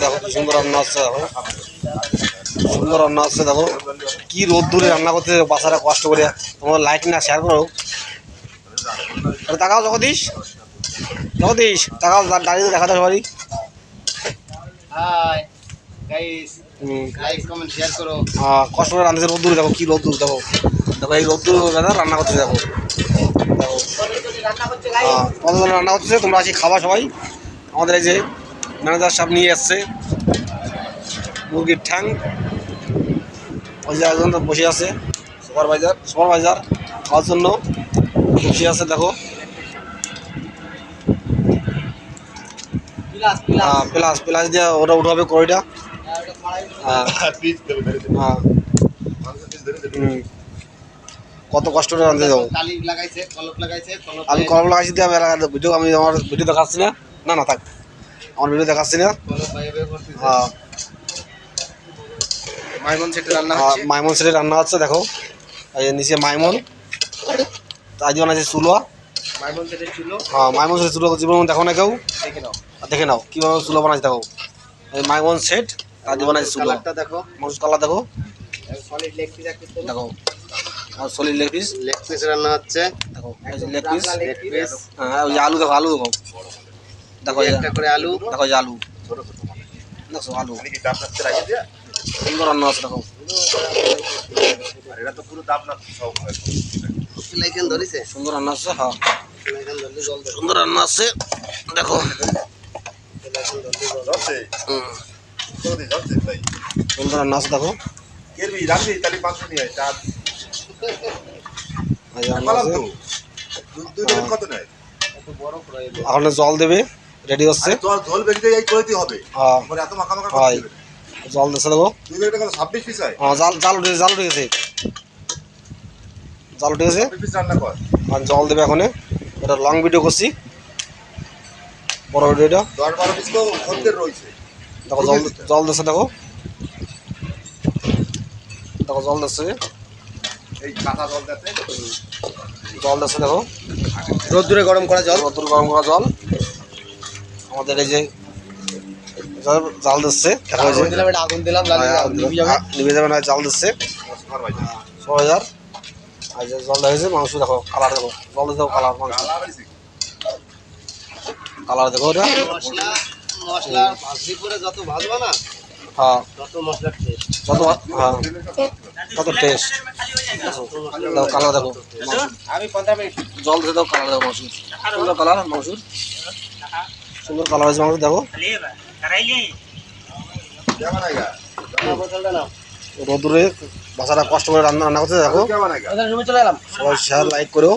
দেখো কি সুন্দর রান্না হচ্ছে, দেখো সুন্দর রান্না হচ্ছে। দেখো কি রোদ দূরে রান্না করতে বাচ্চারা কষ্ট করে। তোমার লাইক না শেয়ার করো। তাকাও জগদীশ, জগদীশ তাকাও, দাঁড়িয়ে দেখাতে পারি। কষ্ট করে রান্না রোদ্দুরে, দেখো কি রোদ্দুর, দেখো দেখো এই রোদ্দুর রান্না করতে। দেখো দেখো কতজনে রান্না করতেছে, তোমরা আছি খাওয়া সবাই। আমাদের এই যে ম্যানেজার সাহেব নিয়ে আসছে মুরগির ঠ্যাং। ওই যে একজন বসে আছে সুপারভাইজার খাওয়ার জন্য বসে আছে। দেখো প্লাস দিয়ে ওটা উঠাবে কড়াইটা। কত কষ্ট করে রাঁধতে যাবো। আমি কলম লাগাইছি দিয়ে ভিডিও, আমি আমার ভিডিও দেখাচ্ছি না। না না থাক, আমার ভিডিও দেখাচ্ছি না। হ্যাঁ মাইমন সেটে রান্না হচ্ছে। দেখো এই নিচে মাইমন, তাই দিয়ে বানাইছে চুলো। হ্যাঁ মাইমন সেটের চুলো জীবন দেখো না কেউ, দেখে নাও কীভাবে চুলো বানাইছে। দেখো এই মাইমন সেট, তাই দিয়ে বানাইছে চুলো। মানুষ কালার দেখো, দেখো আর সলিড লেগ পিস রান্না হচ্ছে। দেখো লেগ পিস। হ্যাঁ ওই যে আলু দেখো, আলু দেখো, দেখো একটা করে আলু, দেখো যে আলু, দেখো আলু সুন্দর রান্না আছে। দেখো সুন্দর রান্না আছে। হ্যাঁ সুন্দর রান্না আছে। দেখো সুন্দর রান্না আছে। দেখো এখন জল দেবে, রেডি হচ্ছে। জল দিচ্ছে। দেখো জাল জাল উঠে জাল উঠে গেছে, জাল উঠে গেছে। আর জল দেবে এখন। ওটা লং ভিডিও করছি, বড় ভিডিওটা। দেখো জল জল দিচ্ছে। দেখো দেখো জল দিচ্ছে, জল দিচ্ছে। দেখো রোদ্দুরে গরম করা জল, রোদ্দুরে গরম করা জল। আমাদের এই যে জাল দিচ্ছে, আগুন দিলাম, নিভে যাবে না, জাল দিচ্ছে ৬,০০০। আর যে জল দেখেছে মাংস, দেখো কালার, দেখো জল দেখো কালার, মাংস কালার দেখো। ওটা মশলা ভাজি করে যত ভাজবা না, হ্যাঁ তত মশলার টেস্ট, যত হ্যাঁ কত টেস্ট। দেখো কালার, দেখো আমি 15 মিনিট জল দিয়ে দাও, কালার দেখো মাংস, সুন্দর কালার মাংসুর, সুন্দর কালার হয়েছে মাংস। দেখো রোদ্দুরে বাচ্চারা কষ্ট করে রান্না করতে। দেখো চলে এলাম, সবাই শেয়ার লাইক করো।